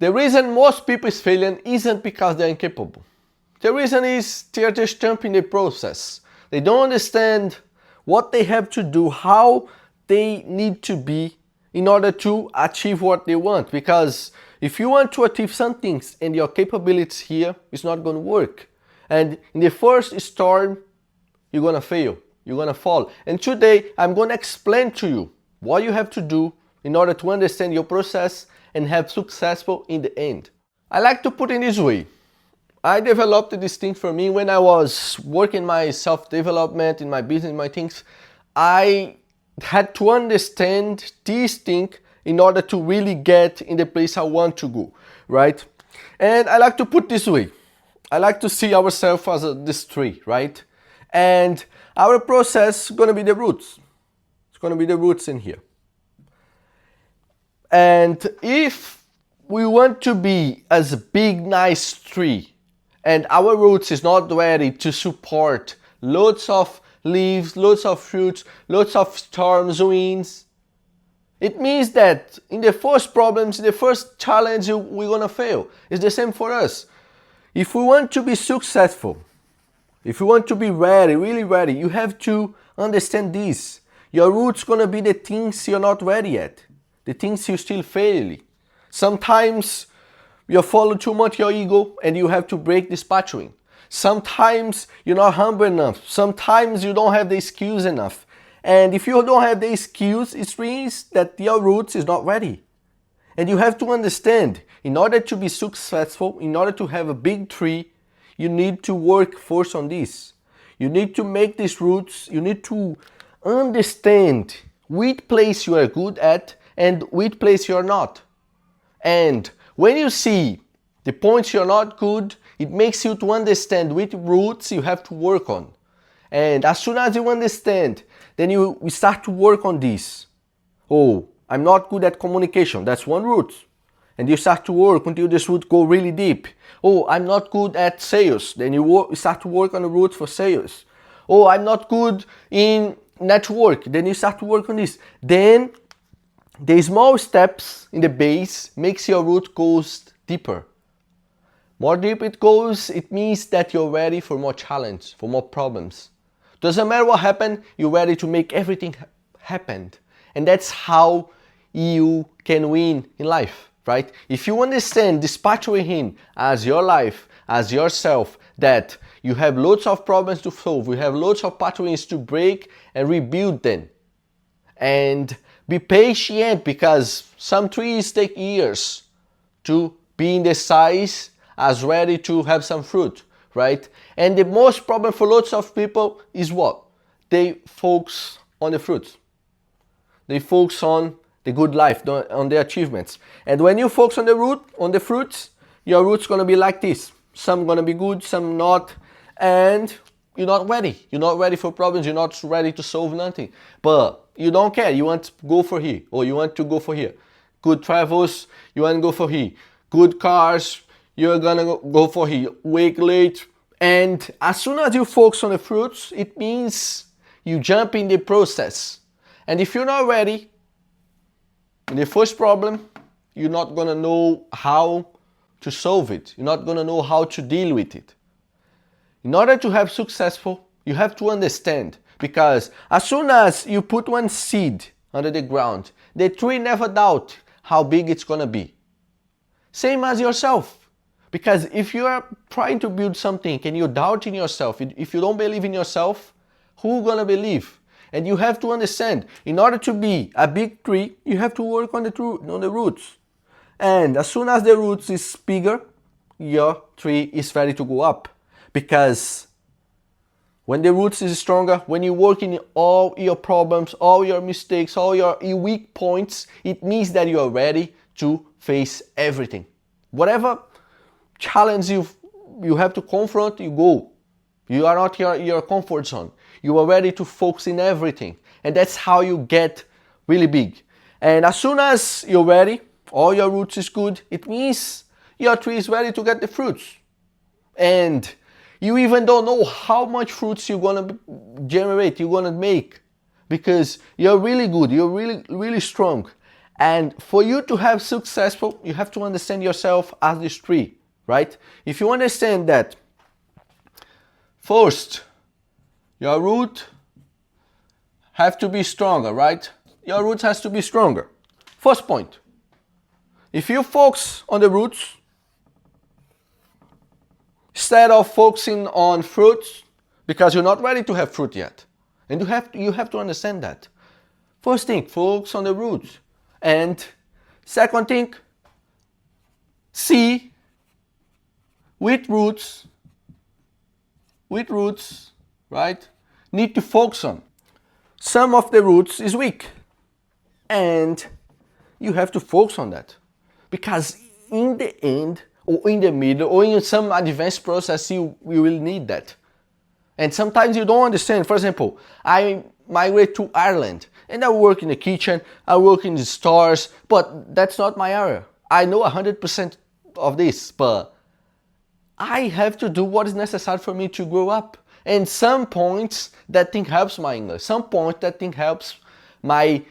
The reason most people is failing isn't because they're incapable. The reason is they're just jumping the process. They don't understand what they have to do, how they need to be in order to achieve what they want. Because if you want to achieve some things and your capabilities here, it's not going to work. And in the first storm, you're going to fail. You're going to fall. And today, I'm going to explain to you what you have to do in order to understand your process and have successful in the end. I like to put it this way. I developed this thing for me when I was working my self-development in my business, my things. I had to understand this thing in order to really get in the place I want to go, right? And I like to put this way. I like to see ourselves as this tree, right? And our process is going to be the roots. It's going to be the roots in here. And if we want to be as a big, nice tree, and our roots is not ready to support loads of leaves, loads of fruits, loads of storms, winds, it means that in the first problems, in the first challenge, we're gonna fail. It's the same for us. If we want to be successful, if you want to be ready, really ready, you have to understand this. Your roots gonna be the things you're not ready yet, the things you still fail. Sometimes you follow too much your ego and you have to break this pattern. Sometimes you're not humble enough. Sometimes you don't have the skills enough. And if you don't have the skills, it means that your roots is not ready. And you have to understand, in order to be successful, in order to have a big tree, you need to work first on this. You need to make these roots, you need to understand which place you are good at and which place you're not. And when you see the points you're not good, it makes you to understand which roots you have to work on. And as soon as you understand, then you start to work on this. Oh, I'm not good at communication. That's one root. And you start to work until this root go really deep. Oh, I'm not good at sales. Then you start to work on the root for sales. Oh, I'm not good in network. Then you start to work on this. Then the small steps in the base makes your root goes deeper. More deep it goes, it means that you're ready for more challenge, for more problems. Doesn't matter what happened, you're ready to make everything happen. And that's how you can win in life, right? If you understand this pattern as your life, as yourself, that you have loads of problems to solve, you have loads of patterns to break and rebuild them. And be patient, because some trees take years to be in the size as ready to have some fruit, right? And the most problem for lots of people is what? They focus on the fruits. They focus on the good life, on the achievements. And when you focus on the fruits, your root's gonna be like this. Some gonna be good, some not, and you're not ready. You're not ready for problems, you're not ready to solve nothing. But you don't care, you want to go for here, or you want to go for here. Good travels, you want to go for here. Good cars, you're gonna go for here. Wake late. And as soon as you focus on the fruits, it means you jump in the process. And if you're not ready, in the first problem, you're not gonna know how to solve it. You're not gonna know how to deal with it. In order to have successful, you have to understand, because as soon as you put one seed under the ground, the tree never doubt how big it's gonna be. Same as yourself. Because if you are trying to build something and you're doubting yourself, if you don't believe in yourself, who's gonna believe? And you have to understand, in order to be a big tree, you have to work on the roots. And as soon as the roots is bigger, your tree is ready to go up. Because when the roots is stronger, when you work in all your problems, all your mistakes, all your weak points, it means that you are ready to face everything. Whatever challenge you have to confront, you go. You are not your comfort zone. You are ready to focus in everything. And that's how you get really big. And as soon as you're ready, all your roots is good, it means your tree is ready to get the fruits. And you even don't know how much fruits you're gonna generate, you're gonna make. Because you're really good, you're really, really strong. And for you to have successful, you have to understand yourself as this tree, right? If you understand that, first, your root have to be stronger, right? Your roots has to be stronger. First point. If you focus on the roots, instead of focusing on fruits, because you're not ready to have fruit yet. And you have to understand that. First thing, focus on the roots. And second thing, see with roots, right, need to focus on. Some of the roots is weak. And you have to focus on that. Because in the end, or in the middle, or in some advanced process, you will need that. And sometimes you don't understand. For example, I migrate to Ireland and I work in the kitchen, I work in the stores, but that's not my area. I know 100% of this, but I have to do what is necessary for me to grow up. And some points that thing helps my English, some points that thing helps my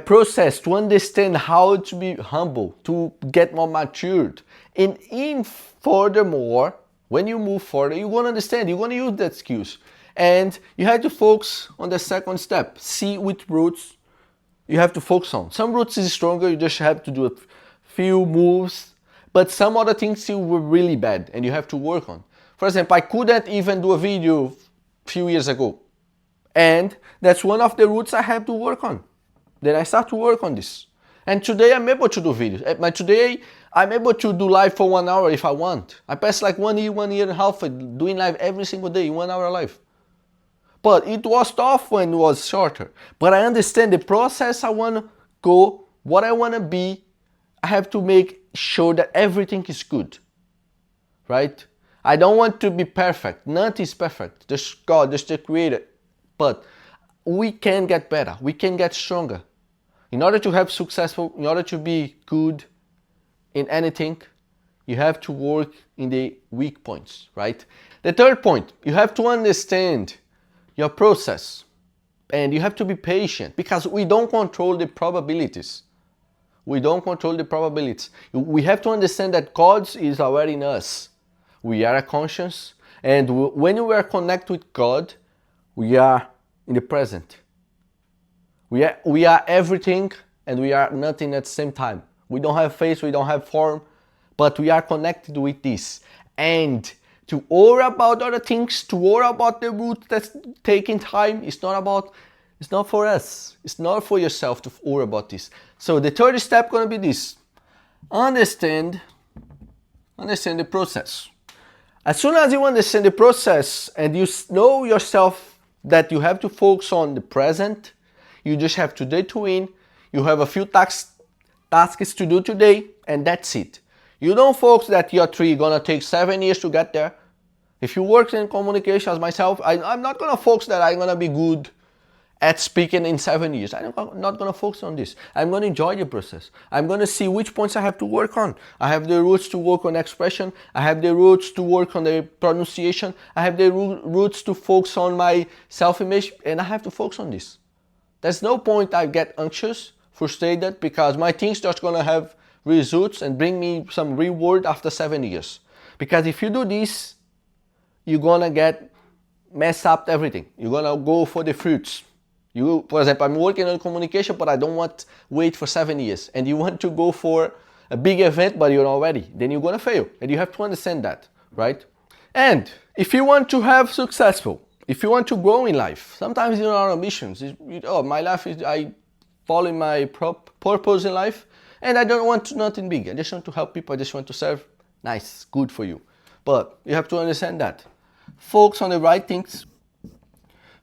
process to understand how to be humble, to get more matured. And furthermore, when you move further, you're going to understand, you're going to use that skills. And you have to focus on the second step. See which roots you have to focus on. Some roots is stronger, you just have to do a few moves. But some other things you were really bad and you have to work on. For example, I couldn't even do a video a few years ago. And that's one of the roots I have to work on. Then I start to work on this. And today I'm able to do videos. Today I'm able to do live for 1 hour if I want. I passed like 1 year and a half doing live every single day, 1 hour live. But it was tough when it was shorter. But I understand the process I want to go, what I want to be. I have to make sure that everything is good. Right? I don't want to be perfect. Nothing is perfect. Just God, just the Creator. But we can get better. We can get stronger. In order to have successful, in order to be good in anything, you have to work in the weak points, right? The third point, you have to understand your process and you have to be patient because we don't control the probabilities. We don't control the probabilities. We have to understand that God is already in us. We are a conscience, and when we are connected with God, we are in the present. We are everything and we are nothing at the same time. We don't have face, we don't have form, but we are connected with this. And to worry about other things, to worry about the route that's taking time, it's not for us. It's not for yourself to worry about this. So the third step gonna be this. Understand the process. As soon as you understand the process and you know yourself that you have to focus on the present, you just have today to win. You have a few tasks to do today, and that's it. You don't focus that your tree gonna take 7 years to get there. If you work in communication as myself, I'm not gonna focus that I'm gonna be good at speaking in 7 years. I'm not gonna focus on this. I'm gonna enjoy the process. I'm gonna see which points I have to work on. I have the roots to work on expression. I have the roots to work on the pronunciation. I have the roots to focus on my self-image, and I have to focus on this. There's no point I get anxious, frustrated, because my thing's just gonna have results and bring me some reward after 7 years. Because if you do this, you're gonna get mess up everything. You're gonna go for the fruits. For example, I'm working on communication, but I don't want to wait for 7 years. And you want to go for a big event, but you're not ready. Then you're gonna fail. And you have to understand that, right? And if you want to have successful, if you want to grow in life, sometimes in our ambitions, my life is, I follow my purpose in life, and I don't want nothing big. I just want to help people. I just want to serve. Nice, good for you. But you have to understand that. Focus on the right things.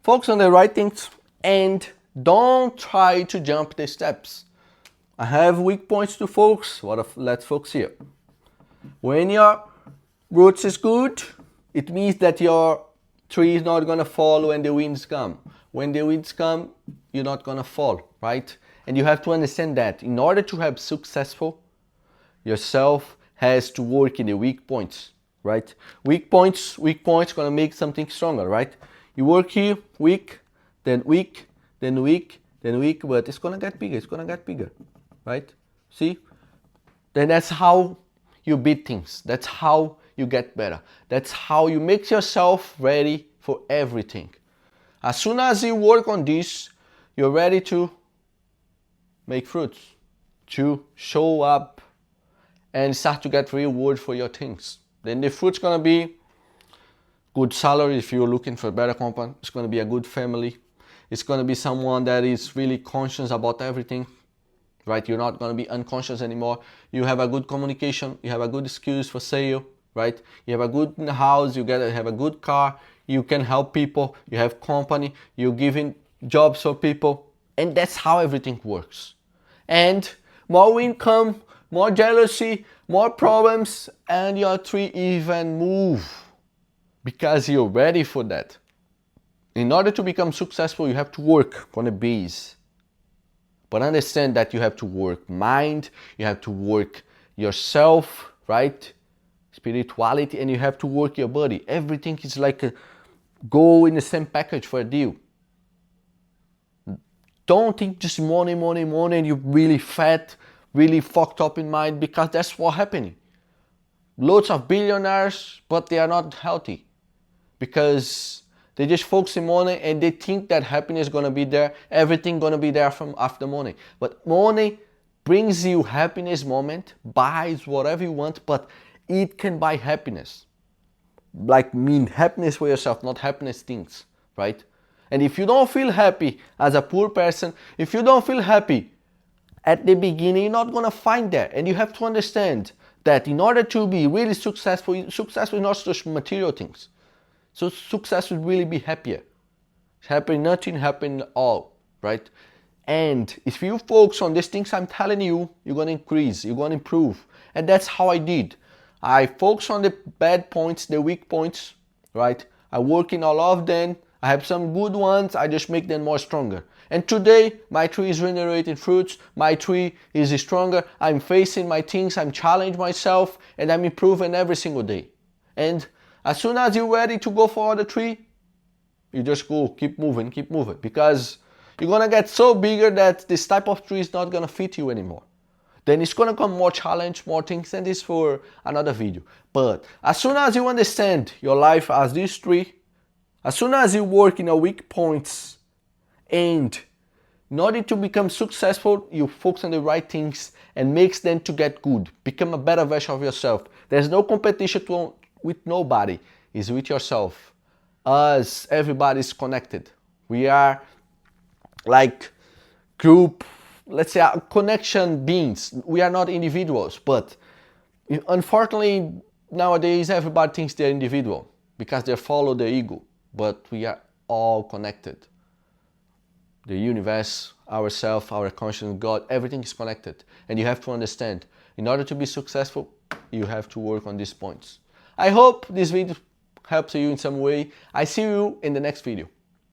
Focus on the right things, and don't try to jump the steps. I have weak points to focus. Let's focus here. When your roots is good, it means that your tree is not gonna fall when the winds come. When the winds come, you're not gonna fall, right? And you have to understand that in order to have successful, yourself has to work in the weak points, right? Weak points gonna make something stronger, right? You work here, weak, then weak, then weak, then weak, but it's gonna get bigger, it's gonna get bigger, right? See? Then that's how you beat things. That's how you get better. That's how you make yourself ready for everything. As soon as you work on this, you're ready to make fruits, to show up and start to get reward for your things. Then the fruit's gonna be good salary if you're looking for a better company. It's gonna be a good family. It's gonna be someone that is really conscious about everything, right? You're not gonna be unconscious anymore. You have a good communication. You have a good skills for sale, right? You have a good house. You have a good car. You can help people. You have company. You're giving jobs for people, and that's how everything works. And more income, more jealousy, more problems, and your tree even move because you're ready for that. In order to become successful, you have to work on a base. But understand that you have to work mind, you have to work yourself, right? Spirituality, and you have to work your body. Everything is like a go in the same package for a deal. Don't think just money, money, money, and you're really fat, really fucked up in mind, because that's what's happening. Loads of billionaires, but they are not healthy because they just focus on money and they think that happiness is gonna be there, everything gonna be there from after money. But money brings you happiness moment, buys whatever you want, but it can buy happiness. Like mean happiness for yourself, not happiness things, right? And if you don't feel happy as a poor person, if you don't feel happy at the beginning, you're not gonna find that. And you have to understand that in order to be really successful, success is not just material things. So success would really be happier. Happy, nothing happen at all, right? And if you focus on these things I'm telling you, you're gonna increase, you're gonna improve. And that's how I did. I focus on the bad points, the weak points, right? I work in all of them. I have some good ones, I just make them more stronger. And today, my tree is generating fruits, my tree is stronger, I'm facing my things, I'm challenging myself, and I'm improving every single day. And as soon as you're ready to go for the tree, you just go, keep moving, because you're gonna get so bigger that this type of tree is not gonna fit you anymore. Then it's gonna come more challenge, more things, and this for another video. But as soon as you understand your life as this tree, as soon as you work in your weak points, and in order to become successful, you focus on the right things and makes them to get good. Become a better version of yourself. There's no competition with nobody. It's with yourself. Us, everybody's connected. We are like group, let's say connection beings. We are not individuals, but unfortunately nowadays everybody thinks they're individual because they follow their ego. But we are all connected. The universe, ourselves, our conscience, God, everything is connected. And you have to understand, in order to be successful, you have to work on these points. I hope this video helps you in some way. I see you in the next video.